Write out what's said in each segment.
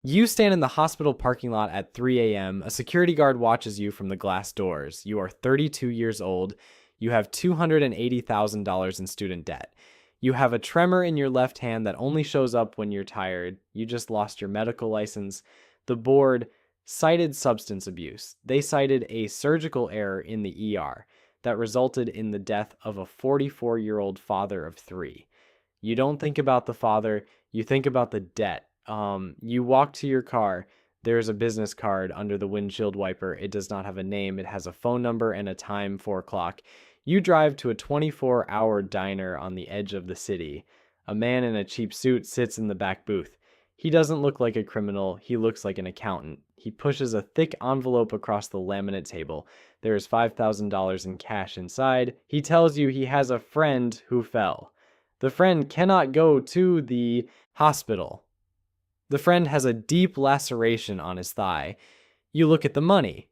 You stand in the hospital parking lot at 3 a.m. A security guard watches you from the glass doors. You are 32 years old. You have $280,000 in student debt. You have a tremor in your left hand that only shows up when you're tired. You just lost your medical license. The board cited substance abuse. They cited a surgical error in the ER that resulted in the death of a 44-year-old father of three. You don't think about the father, you think about the debt. You walk to your car. There's a business card under the windshield wiper. It does not have a name. It has a phone number and a time, 4 o'clock. You drive to a 24-hour diner on the edge of the city. A man in a cheap suit sits in the back booth. He doesn't look like a criminal. He looks like an accountant. He pushes a thick envelope across the laminate table. There is $5,000 in cash inside. He tells you he has a friend who fell. The friend cannot go to the hospital. The friend has a deep laceration on his thigh. You look at the money.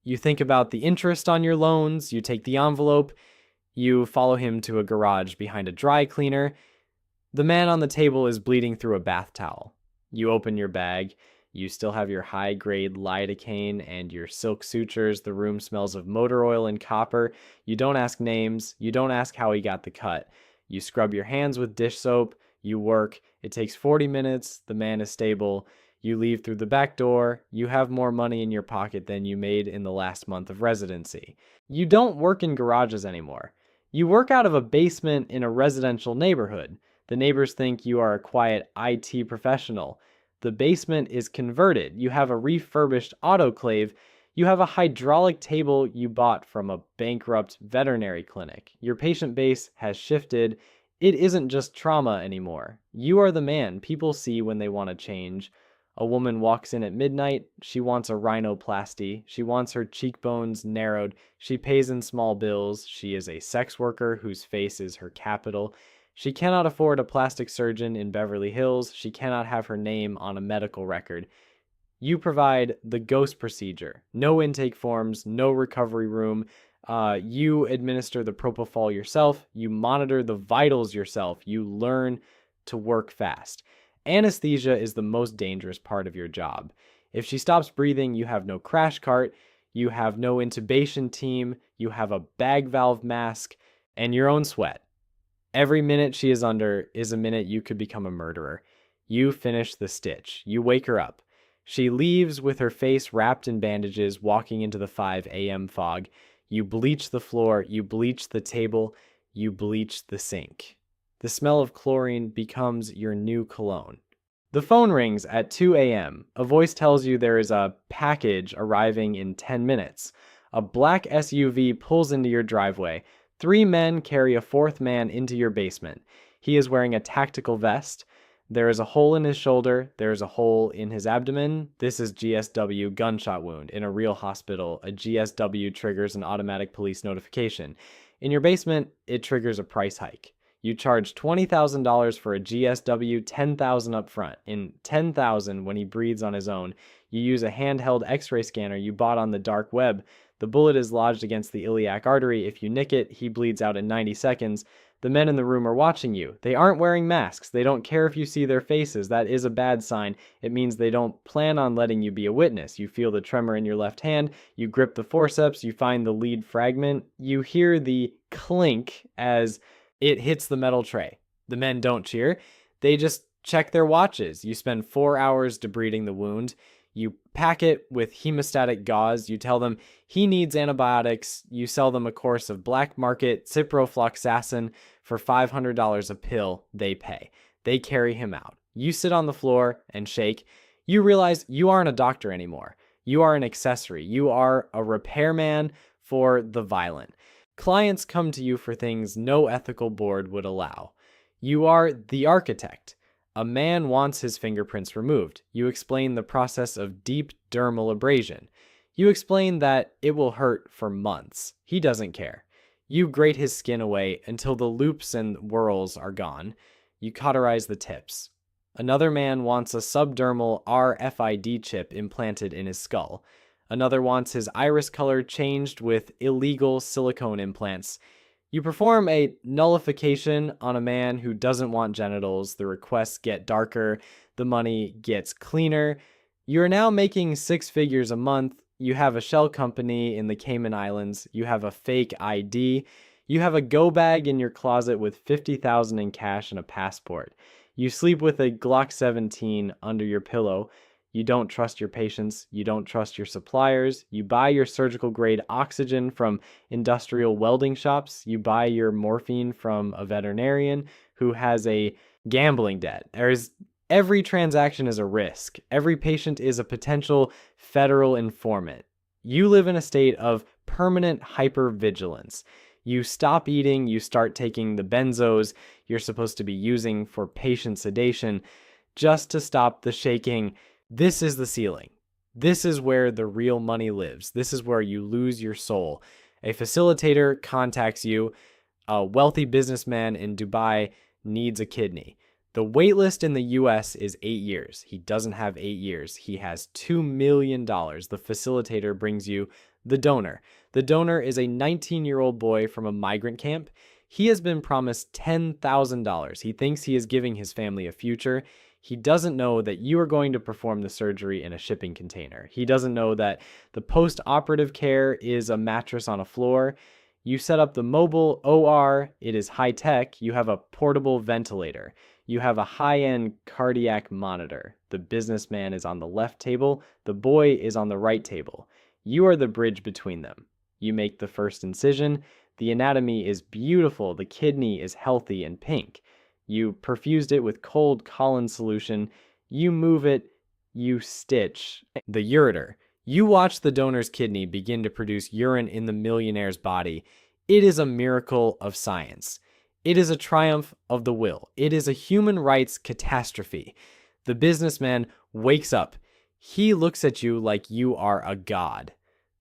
You think about the interest on your loans. You take the envelope. You follow him to a garage behind a dry cleaner. The man on the table is bleeding through a bath towel. You open your bag. You still have your high-grade lidocaine and your silk sutures. The room smells of motor oil and copper. You don't ask names. You don't ask how he got the cut. You scrub your hands with dish soap. You work. It takes 40 minutes. The man is stable. You leave through the back door. You have more money in your pocket than you made in the last month of residency. You don't work in garages anymore. You work out of a basement in a residential neighborhood. The neighbors think you are a quiet IT professional. The basement is converted. You have a refurbished autoclave. You have a hydraulic table you bought from a bankrupt veterinary clinic. Your patient base has shifted. It isn't just trauma anymore. You are the man people see when they want to change. A woman walks in at midnight. She wants a rhinoplasty. She wants her cheekbones narrowed. She pays in small bills. She is a sex worker whose face is her capital. She cannot afford a plastic surgeon in Beverly Hills. She cannot have her name on a medical record. You provide the ghost procedure. No intake forms, no recovery room. You administer the propofol yourself. You monitor the vitals yourself. You learn to work fast. Anesthesia is the most dangerous part of your job. If she stops breathing, you have no crash cart. You have no intubation team. You have a bag valve mask and your own sweat. Every minute she is under is a minute you could become a murderer. You finish the stitch. You wake her up. She leaves with her face wrapped in bandages, walking into the 5 a.m. fog. You bleach the floor. You bleach the table. You bleach the sink. The smell of chlorine becomes your new cologne. The phone rings at 2 a.m. A voice tells you there is a package arriving in 10 minutes. A black SUV pulls into your driveway. 3 men carry a 4th man into your basement. He is wearing a tactical vest. There is a hole in his shoulder. There is a hole in his abdomen. This is GSW gunshot wound. In a real hospital, a GSW triggers an automatic police notification. In your basement, it triggers a price hike. You charge $20,000 for a GSW, $10,000 up front. In $10,000 when he breathes on his own, you use a handheld x-ray scanner you bought on the dark web. The bullet is lodged against the iliac artery. If you nick it, he bleeds out in 90 seconds. The men in the room are watching you. They aren't wearing masks. They don't care if you see their faces. That is a bad sign. It means they don't plan on letting you be a witness. You feel the tremor in your left hand. You grip the forceps. You find the lead fragment. You hear the clink as it hits the metal tray. The men don't cheer. They just check their watches. You spend 4 hours debriding the wound. You pack it with hemostatic gauze. You tell them he needs antibiotics. You sell them a course of black market ciprofloxacin for $500 a pill. They pay. They carry him out. You sit on the floor and shake. You realize you aren't a doctor anymore. You are an accessory. You are a repairman for the violent. Clients come to you for things no ethical board would allow. You are the architect. A man wants his fingerprints removed. You explain the process of deep dermal abrasion. You explain that it will hurt for months. He doesn't care. You grate his skin away until the loops and whorls are gone. You cauterize the tips. Another man wants a subdermal RFID chip implanted in his skull. Another wants his iris color changed with illegal silicone implants. You perform a nullification on a man who doesn't want genitals. The requests get darker. the money gets cleaner. You're now making 6 figures a month. You have a shell company in the Cayman Islands. You have a fake ID. You have a go bag in your closet with 50,000 in cash and a passport. You sleep with a Glock 17 under your pillow. You don't trust your patients. You don't trust your suppliers. You buy your surgical grade oxygen from industrial welding shops. You buy your morphine from a veterinarian who has a gambling debt. Every transaction is a risk. Every patient is a potential federal informant. You live in a state of permanent hypervigilance. You stop eating, you start taking the benzos you're supposed to be using for patient sedation just to stop the shaking. This is the ceiling. This is where the real money lives. This is where you lose your soul. A facilitator contacts you. A wealthy businessman in Dubai needs a kidney. The wait list in the US is 8 years. He doesn't have 8 years. He has $2 million. The facilitator brings you the donor. The donor is a 19-year-old boy from a migrant camp. He has been promised $10,000. He thinks he is giving his family a future. He doesn't know that you are going to perform the surgery in a shipping container. He doesn't know that the post-operative care is a mattress on a floor. You set up the mobile OR. It is high-tech. You have a portable ventilator. You have a high-end cardiac monitor. The businessman is on the left table. The boy is on the right table. You are the bridge between them. You make the first incision. The anatomy is beautiful. The kidney is healthy and pink. You perfused it with cold Collins solution. You move it. You stitch the ureter. You watch the donor's kidney begin to produce urine in the millionaire's body. It is a miracle of science. It is a triumph of the will. It is a human rights catastrophe. The businessman wakes up. He looks at you like you are a god.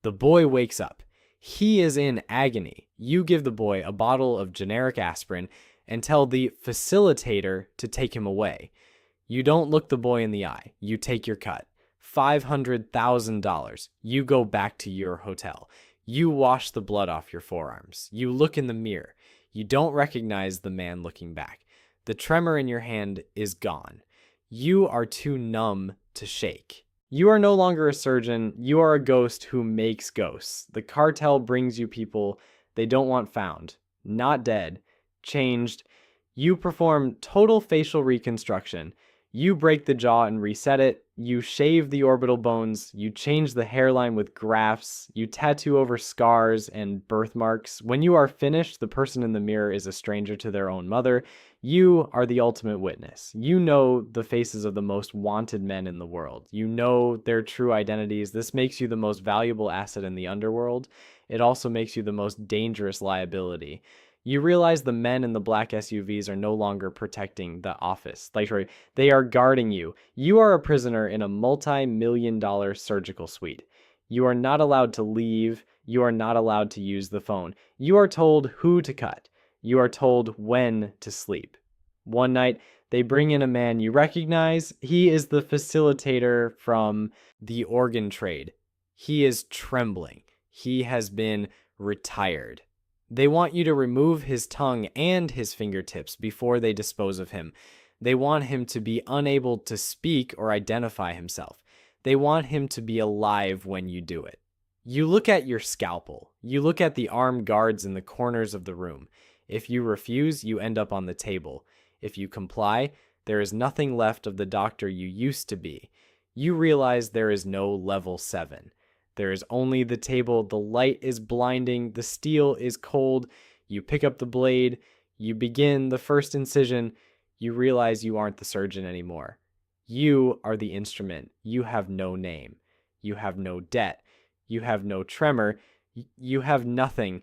The boy wakes up. He is in agony. You give the boy a bottle of generic aspirin and tell the facilitator to take him away. You don't look the boy in the eye. You take your cut. $500,000. You go back to your hotel. You wash the blood off your forearms. You look in the mirror. You don't recognize the man looking back. The tremor in your hand is gone. You are too numb to shake. You are no longer a surgeon. You are a ghost who makes ghosts. The cartel brings you people they don't want found, not dead, changed. You perform total facial reconstruction. You break the jaw and reset it. You shave the orbital bones. You change the hairline with grafts. You tattoo over scars and birthmarks. When you are finished, the person in the mirror is a stranger to their own mother. You are the ultimate witness. You know the faces of the most wanted men in the world. You know their true identities. This makes you the most valuable asset in the underworld. It also makes you the most dangerous liability. You realize the men in the black SUVs are no longer protecting the office. They are guarding you. You are a prisoner in a multi-million-dollar surgical suite. You are not allowed to leave. You are not allowed to use the phone. You are told who to cut. You are told when to sleep. One night, they bring in a man you recognize. He is the facilitator from the organ trade. He is trembling. He has been retired. They want you to remove his tongue and his fingertips before they dispose of him. They want him to be unable to speak or identify himself. They want him to be alive when you do it. You look at your scalpel. You look at the armed guards in the corners of the room. If you refuse, you end up on the table. If you comply, there is nothing left of the doctor you used to be. You realize there is no level 7. There is only the table. The light is blinding. The steel is cold. You pick up the blade. You begin the first incision. You realize you aren't the surgeon anymore. You are the instrument. You have no name. You have no debt. You have no tremor. You have nothing.